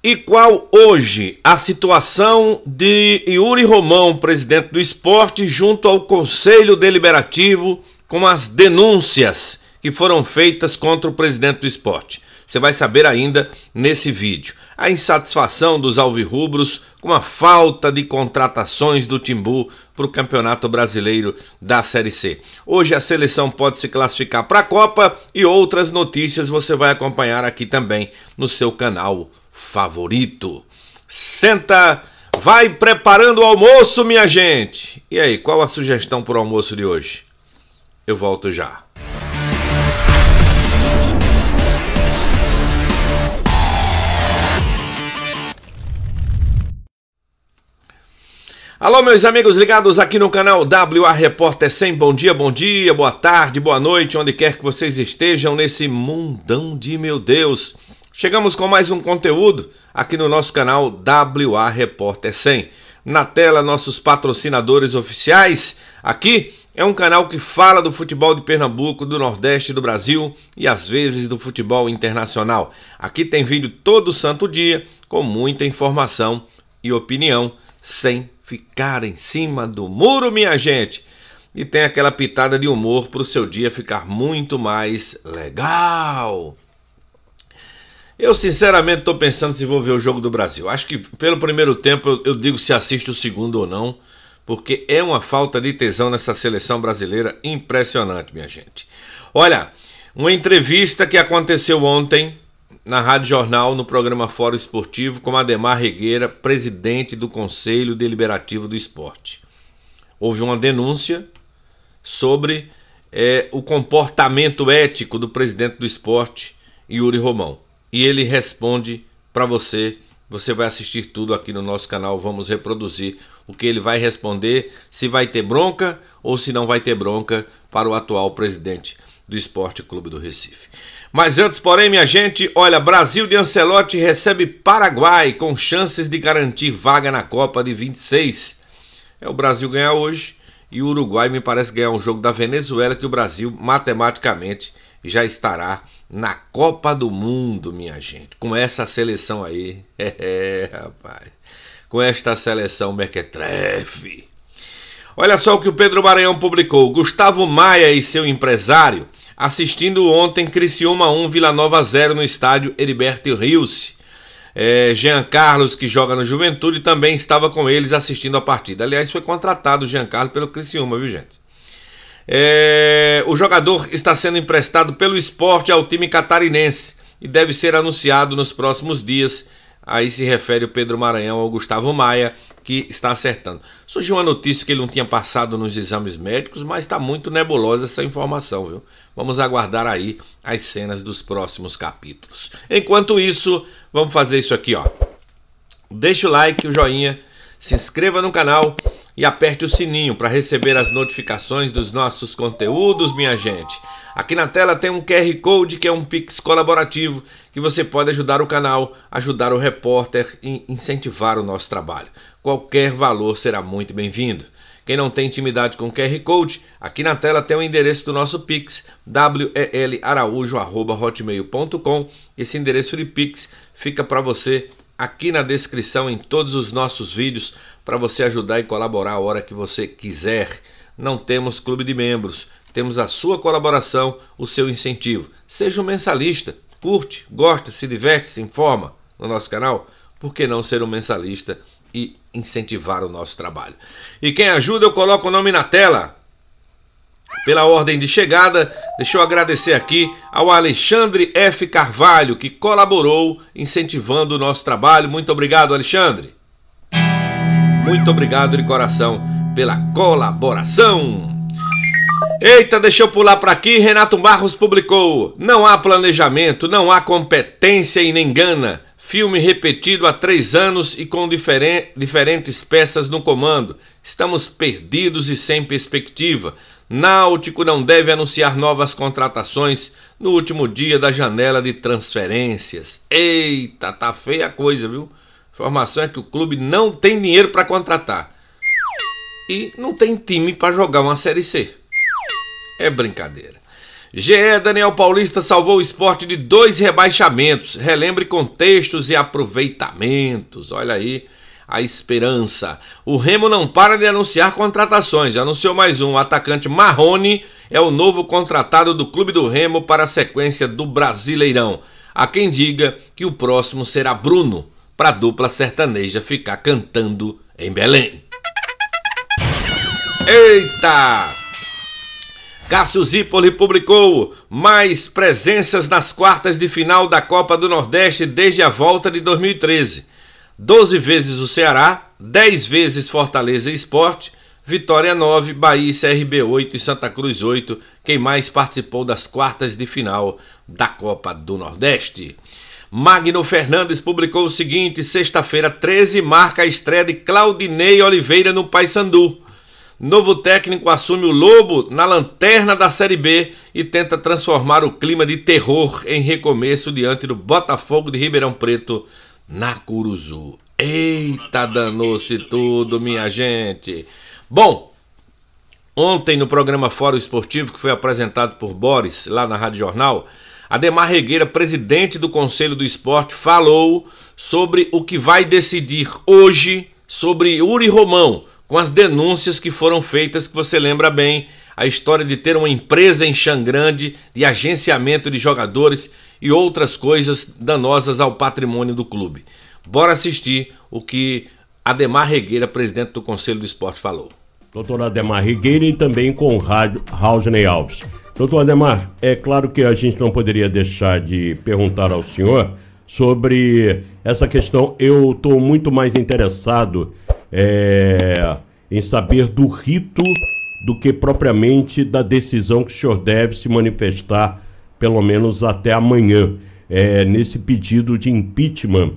E qual hoje a situação de Yuri Romão, presidente do Sport, junto ao Conselho Deliberativo com as denúncias que foram feitas contra o presidente do Sport? Você vai saber ainda nesse vídeo. A insatisfação dos alvirrubros com a falta de contratações do Timbu para o Campeonato Brasileiro da Série C. Hoje a seleção pode se classificar para a Copa e outras notícias você vai acompanhar aqui também no seu canal favorito. Senta, vai preparando o almoço, minha gente. E aí, qual a sugestão para o almoço de hoje? Eu volto já. Alô, meus amigos ligados aqui no canal WA Repórter 100. Bom dia, boa tarde, boa noite, onde quer que vocês estejam nesse mundão de meu Deus. Chegamos com mais um conteúdo aqui no nosso canal WA Repórter 100. Na tela, nossos patrocinadores oficiais. Aqui é um canal que fala do futebol de Pernambuco, do Nordeste do Brasil e às vezes do futebol internacional. Aqui tem vídeo todo santo dia com muita informação e opinião, sem ficar em cima do muro, minha gente. E tem aquela pitada de humor para o seu dia ficar muito mais legal. Eu sinceramente estou pensando se vou ver o jogo do Brasil. Acho que pelo primeiro tempo eu digo se assisto o segundo ou não, porque é uma falta de tesão nessa seleção brasileira impressionante, minha gente. Olha, uma entrevista que aconteceu ontem na Rádio Jornal, no programa Fórum Esportivo, com Ademar Regueira, presidente do Conselho Deliberativo do Esporte. Houve uma denúncia sobre o comportamento ético do presidente do Esporte, Yuri Romão. E ele responde para você. Você vai assistir tudo aqui no nosso canal. Vamos reproduzir o que ele vai responder, se vai ter bronca ou se não vai ter bronca para o atual presidente do Esporte Clube do Recife. Mas antes, porém, minha gente, olha, Brasil de Ancelotti recebe Paraguai com chances de garantir vaga na Copa de 26. O Brasil ganhar hoje e o Uruguai me parece ganhar um jogo da Venezuela, que o Brasil matematicamente já estará na Copa do Mundo, minha gente. Com essa seleção aí, rapaz, com esta seleção mequetrefe. Olha só o que o Pedro Maranhão publicou. Gustavo Maia e seu empresário assistindo ontem Criciúma 1, Vila Nova 0 no estádio Heriberto Rios. Jean Carlos, que joga no Juventude, também estava com eles assistindo a partida. Aliás, foi contratado o Jean Carlos pelo Criciúma, viu, gente? O jogador está sendo emprestado pelo Sport ao time catarinense e deve ser anunciado nos próximos dias. Aí se refere o Pedro Maranhão ao Gustavo Maia, que está acertando. Surgiu uma notícia que ele não tinha passado nos exames médicos, mas está muito nebulosa essa informação, viu? Vamos aguardar aí as cenas dos próximos capítulos. Enquanto isso, vamos fazer isso aqui, ó. Deixa o like, o joinha, se inscreva no canal e aperte o sininho para receber as notificações dos nossos conteúdos, minha gente. Aqui na tela tem um QR Code, que é um Pix colaborativo, que você pode ajudar o canal, ajudar o repórter e incentivar o nosso trabalho. Qualquer valor será muito bem-vindo. Quem não tem intimidade com o QR Code, aqui na tela tem o endereço do nosso Pix, welaraújo@hotmail.com. Esse endereço de Pix fica para você aqui na descrição em todos os nossos vídeos, para você ajudar e colaborar a hora que você quiser. Não temos clube de membros, temos a sua colaboração, o seu incentivo. Seja um mensalista, curte, gosta, se diverte, se informa no nosso canal. Por que não ser um mensalista e incentivar o nosso trabalho? E quem ajuda, eu coloco o nome na tela. Pela ordem de chegada, deixa eu agradecer aqui ao Alexandre F. Carvalho, que colaborou incentivando o nosso trabalho. Muito obrigado, Alexandre. Muito obrigado de coração pela colaboração. Eita, deixa eu pular para aqui. Renato Barros publicou: não há planejamento, não há competência e nem gana. Filme repetido há 3 anos e com diferentes peças no comando. Estamos perdidos e sem perspectiva. Náutico não deve anunciar novas contratações no último dia da janela de transferências. Eita, tá feia a coisa, viu? A informação é que o clube não tem dinheiro para contratar e não tem time para jogar uma Série C. É brincadeira. GE Daniel Paulista salvou o Sport de 2 rebaixamentos. Relembre contextos e aproveitamentos. Olha aí a esperança. O Remo não para de anunciar contratações. Já anunciou mais um. O atacante Marrone é o novo contratado do Clube do Remo para a sequência do Brasileirão. Há quem diga que o próximo será Bruno, para a dupla sertaneja ficar cantando em Belém. Eita! Cássio Zipoli publicou mais presenças nas quartas de final da Copa do Nordeste desde a volta de 2013. 12 vezes o Ceará, 10 vezes Fortaleza e Sport, Vitória 9, Bahia e CRB 8 e Santa Cruz 8, quem mais participou das quartas de final da Copa do Nordeste. Magno Fernandes publicou o seguinte: sexta-feira 13 marca a estreia de Claudinei Oliveira no Paysandu. Novo técnico assume o Lobo na lanterna da Série B e tenta transformar o clima de terror em recomeço diante do Botafogo de Ribeirão Preto na Curuzu. Eita, danou-se tudo, minha gente. Bom, ontem no programa Fórum Esportivo, que foi apresentado por Boris, lá na Rádio Jornal, Ademar Regueira, presidente do Conselho do Esporte, falou sobre o que vai decidir hoje sobre Yuri Romão, com as denúncias que foram feitas, que você lembra bem, a história de ter uma empresa em Xangrande, de agenciamento de jogadores e outras coisas danosas ao patrimônio do clube. Bora assistir o que Ademar Regueira, presidente do Conselho do Esporte, falou. Doutor Ademar Regueira e também com o Raulney Alves. Doutor Ademar, é claro que a gente não poderia deixar de perguntar ao senhor sobre essa questão. Eu estou muito mais interessado em saber do rito do que propriamente da decisão que o senhor deve se manifestar, pelo menos até amanhã, nesse pedido de impeachment,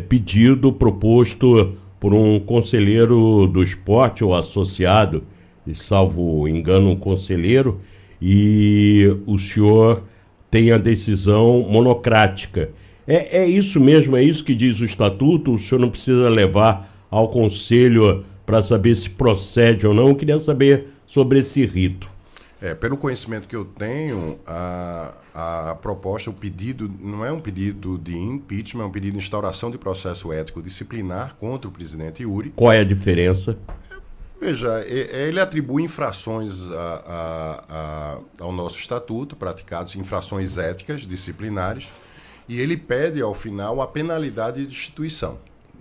pedido proposto por um conselheiro do esporte ou associado, e salvo engano um conselheiro, e o senhor tem a decisão monocrática. É isso mesmo, é isso que diz o estatuto? O senhor não precisa levar ao conselho para saber se procede ou não? Eu queria saber sobre esse rito. Pelo conhecimento que eu tenho, a proposta, o pedido, não é um pedido de impeachment, é um pedido de instauração de processo ético disciplinar contra o presidente Yuri. Qual é a diferença? Veja, ele atribui infrações ao nosso estatuto, praticados infrações éticas disciplinares, e ele pede, ao final, a penalidade de destituição.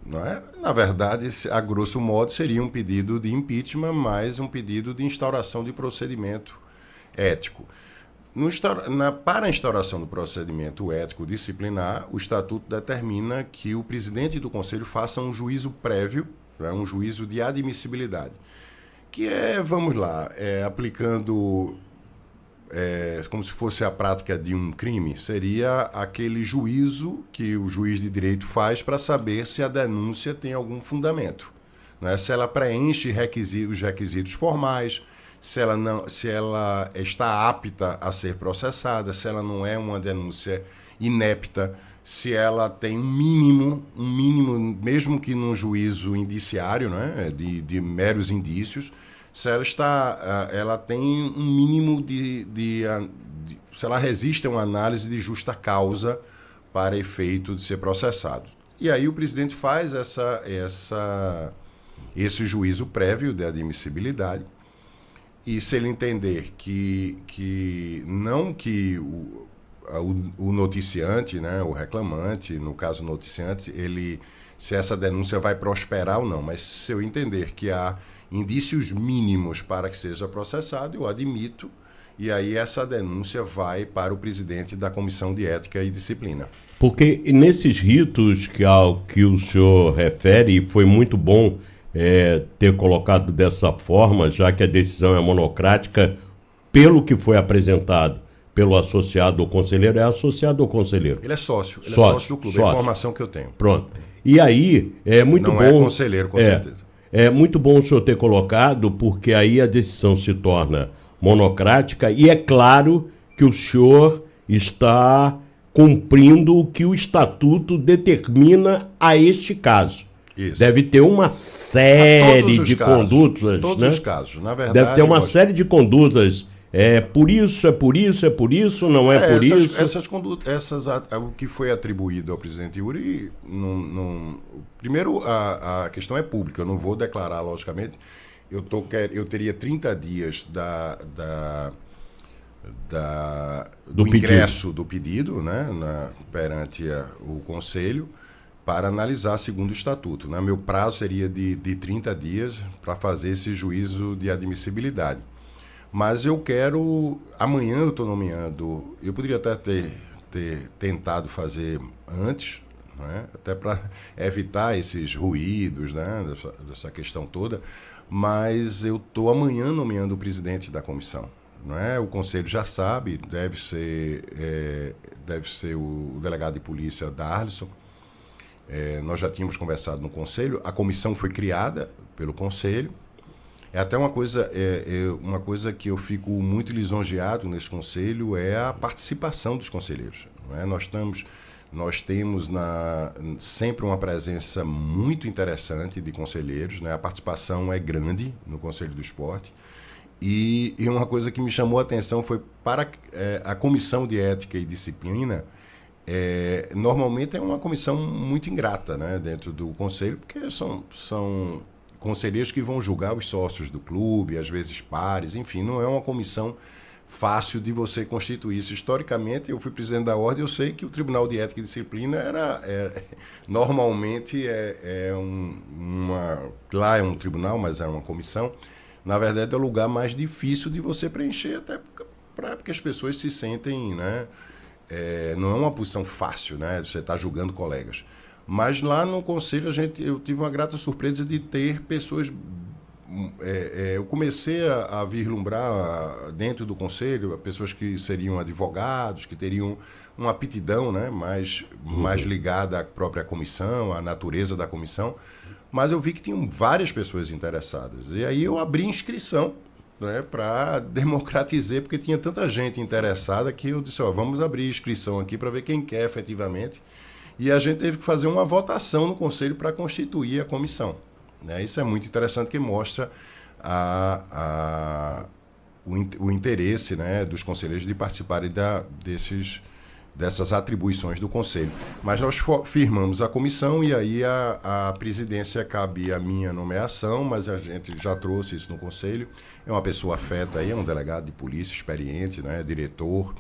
Não é? Na verdade, a grosso modo, seria um pedido de impeachment, mais um pedido de instauração de procedimento ético. Para a instauração do procedimento ético disciplinar, o Estatuto determina que o presidente do Conselho faça um juízo prévio, um juízo de admissibilidade, que vamos lá, aplicando como se fosse a prática de um crime, seria aquele juízo que o juiz de direito faz para saber se a denúncia tem algum fundamento, né? Se ela preenche os requisitos formais, se ela está apta a ser processada, se ela não é uma denúncia inepta, se ela tem um mínimo, mesmo que num juízo indiciário, né, de meros indícios, se ela tem um mínimo se ela resiste a uma análise de justa causa para efeito de ser processado. E aí o presidente faz esse juízo prévio de admissibilidade, e se ele entender que o noticiante, né, o reclamante, no caso o noticiante, se essa denúncia vai prosperar ou não, mas se eu entender que há indícios mínimos para que seja processado, eu admito, e aí essa denúncia vai para o presidente da Comissão de Ética e Disciplina. Porque nesses ritos ao que o senhor refere, e foi muito bom ter colocado dessa forma, já que a decisão é monocrática, pelo que foi apresentado pelo associado ou conselheiro, é associado ou conselheiro? Ele é sócio do clube, é a informação que eu tenho. Pronto. E aí, é muito bom... Não é conselheiro, com certeza. É muito bom o senhor ter colocado, porque aí a decisão se torna monocrática, e é claro que o senhor está cumprindo o que o estatuto determina a este caso. Isso. Deve ter uma série de condutas, todos né? os casos, na verdade. Deve ter uma série de condutas é por isso, não é por isso. O que foi atribuído ao presidente Yuri, primeiro, a questão é pública, eu não vou declarar, logicamente. Eu teria 30 dias do ingresso do pedido, né, perante o Conselho, para analisar segundo o Estatuto. Né? Meu prazo seria de 30 dias para fazer esse juízo de admissibilidade. Mas eu quero... Amanhã eu estou nomeando... Eu poderia até ter tentado fazer antes, né? Até para evitar esses ruídos, né? Dessa questão toda. Mas eu estou amanhã nomeando o presidente da comissão. Não é? O Conselho já sabe, deve ser o delegado de polícia Darlison. Nós já tínhamos conversado no Conselho. A comissão foi criada pelo Conselho. É até uma coisa que eu fico muito lisonjeado nesse Conselho é a participação dos conselheiros. Não é? Nós temos sempre uma presença muito interessante de conselheiros, né? A participação é grande no Conselho do Esporte. E uma coisa que me chamou a atenção foi para a Comissão de Ética e Disciplina. Normalmente é uma comissão muito ingrata, né, dentro do Conselho, porque são conselheiros que vão julgar os sócios do clube, às vezes pares, enfim, não é uma comissão fácil de você constituir isso. Historicamente, eu fui presidente da Ordem, eu sei que o Tribunal de Ética e Disciplina normalmente lá é um tribunal, mas é uma comissão. Na verdade, é o lugar mais difícil de você preencher, até porque as pessoas se sentem, né, não é uma posição fácil, né, você está julgando colegas. Mas lá no Conselho eu tive uma grata surpresa de ter pessoas... eu comecei a vislumbrar dentro do Conselho pessoas que seriam advogados, que teriam uma aptidão, né, mais ligada à própria comissão, à natureza da comissão. Mas eu vi que tinham várias pessoas interessadas. E aí eu abri inscrição, né, para democratizar, porque tinha tanta gente interessada que eu disse, vamos abrir inscrição aqui para ver quem quer efetivamente. E a gente teve que fazer uma votação no Conselho para constituir a comissão. Né? Isso é muito interessante, que mostra o interesse, né, dos conselheiros de participarem dessas atribuições do Conselho. Mas nós firmamos a comissão e aí a presidência cabe à minha nomeação, mas a gente já trouxe isso no Conselho. É uma pessoa afeta aí, é um delegado de polícia experiente, né, diretor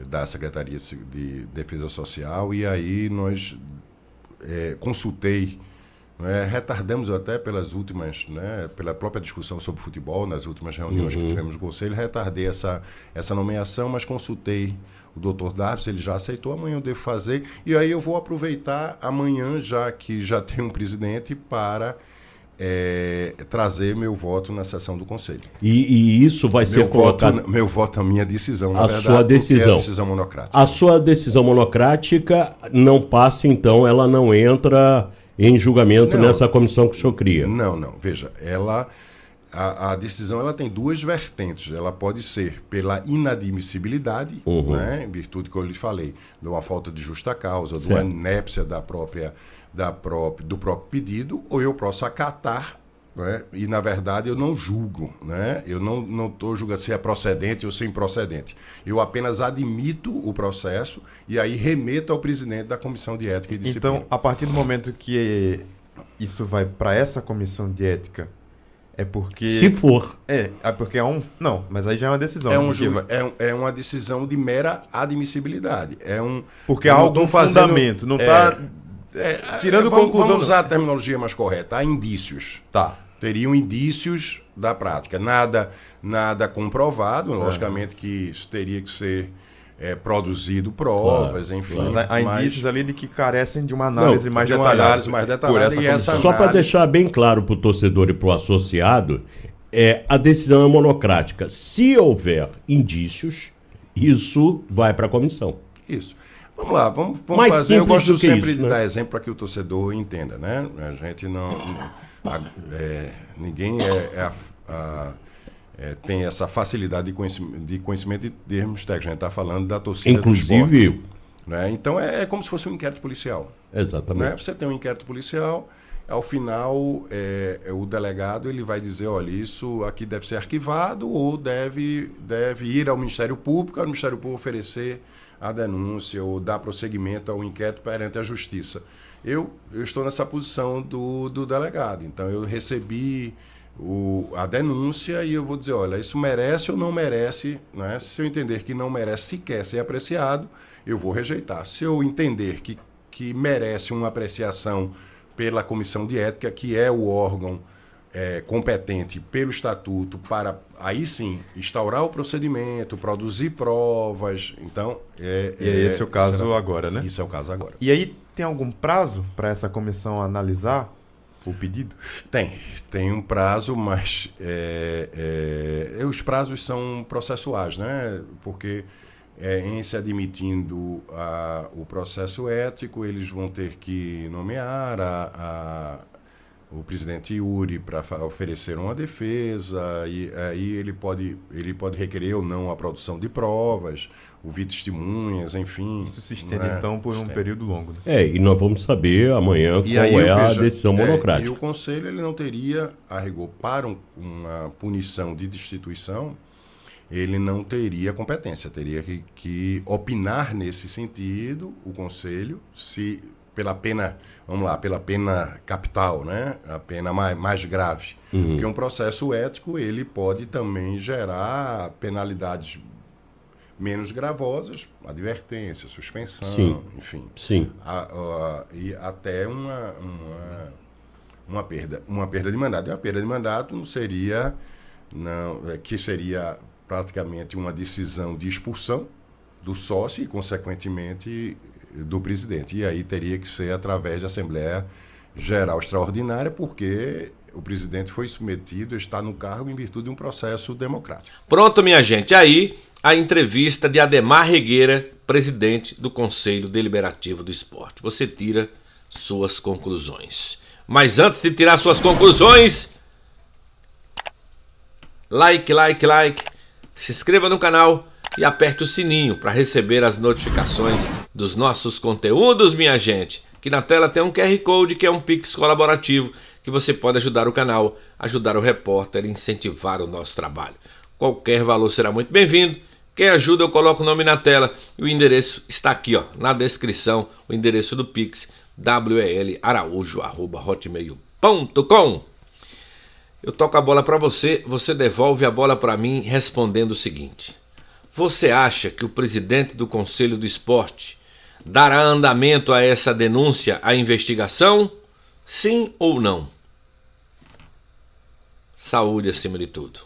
da Secretaria de Defesa Social, e aí nós consultei, né, retardamos até pelas últimas, né, pela própria discussão sobre futebol, nas últimas reuniões que tivemos no Conselho, retardei essa nomeação, mas consultei o doutor Darcy, ele já aceitou, amanhã eu devo fazer, e aí eu vou aproveitar amanhã, já que já tem um presidente, para trazer meu voto na sessão do Conselho. E isso vai ser colocado... Meu voto, a minha decisão, na verdade, sua decisão. É a decisão monocrática. A sua decisão monocrática não passa, então, ela não entra em julgamento nessa comissão que o senhor cria? Não. Veja, a decisão ela tem duas vertentes. Ela pode ser pela inadmissibilidade, né, em virtude, como eu lhe falei, de uma falta de justa causa, de uma inépcia do próprio pedido, ou eu posso acatar, né, e, na verdade, eu não julgo. Né, eu não estou julgando se é procedente ou se é improcedente. Eu apenas admito o processo e aí remeto ao presidente da Comissão de Ética e Disciplina. Então, a partir do momento que isso vai para essa Comissão de Ética, é porque... Se for. É porque não, mas aí já é uma decisão. É uma decisão de mera admissibilidade. Porque há algum fundamento, não está... tirando conclusão... Vamos usar a terminologia mais correta. Há indícios. Tá. Teriam indícios da prática. Nada comprovado. Logicamente que isso teria que ser produzido provas, enfim. Mas há indícios ali de que carecem de uma análise mais detalhada. Só para deixar bem claro para o torcedor e para o associado, a decisão é monocrática. Se houver indícios, isso vai para a comissão. Isso. Vamos lá, vamos fazer. Eu gosto sempre de dar exemplo para que o torcedor entenda, né? A gente não... ninguém tem essa facilidade de conhecimento de termos técnicos. A gente está falando da torcida do esporte. Inclusive... Né? Então, é como se fosse um inquérito policial. Exatamente. Né? Você tem um inquérito policial Ao final, o delegado ele vai dizer, olha, isso aqui deve ser arquivado ou deve ir ao Ministério Público, ao Ministério Público oferecer a denúncia ou dar prosseguimento ao inquérito perante a Justiça. Eu estou nessa posição do delegado, então eu recebi a denúncia e eu vou dizer, olha, isso merece ou não merece, né? Se eu entender que não merece sequer ser apreciado, eu vou rejeitar. Se eu entender que merece uma apreciação pela Comissão de Ética, que é o órgão competente pelo Estatuto para, aí sim, instaurar o procedimento, produzir provas. Então, esse é o caso agora, né? Isso é o caso agora. E aí, tem algum prazo para essa comissão analisar o pedido? Tem um prazo, mas os prazos são processuais, né? Porque em se admitindo o processo ético, eles vão ter que nomear o presidente Yuri para oferecer uma defesa, e aí ele pode requerer ou não a produção de provas, ouvir testemunhas, enfim. Isso se estende, então, por um período longo. Né? E nós vamos saber amanhã qual a decisão monocrática. E o Conselho ele não teria, a rigor, para uma punição de destituição, ele não teria competência, teria que opinar nesse sentido, o Conselho, se pela pena, vamos lá, pela pena capital, né? A pena mais grave. Porque um processo ético, ele pode também gerar penalidades menos gravosas, advertência, suspensão, sim, enfim. Sim. E até uma perda de mandato. E a perda de mandato seria, que seria praticamente uma decisão de expulsão do sócio e, consequentemente, do presidente. E aí teria que ser através da Assembleia Geral Extraordinária, porque o presidente foi submetido, está no cargo em virtude de um processo democrático. Pronto, minha gente. Aí a entrevista de Ademar Regueira, presidente do Conselho Deliberativo do Esporte. Você tira suas conclusões. Mas antes de tirar suas conclusões, like. Se inscreva no canal e aperte o sininho para receber as notificações dos nossos conteúdos, minha gente. Aqui na tela tem um QR Code que é um Pix colaborativo que você pode ajudar o canal, ajudar o repórter e incentivar o nosso trabalho. Qualquer valor será muito bem-vindo. Quem ajuda, eu coloco o nome na tela e o endereço está aqui, ó, na descrição, o endereço do Pix, welaraújo@hotmail.com. Eu toco a bola para você, você devolve a bola para mim respondendo o seguinte: você acha que o presidente do Conselho do Esporte dará andamento a essa denúncia, à investigação? Sim ou não? Saúde acima de tudo.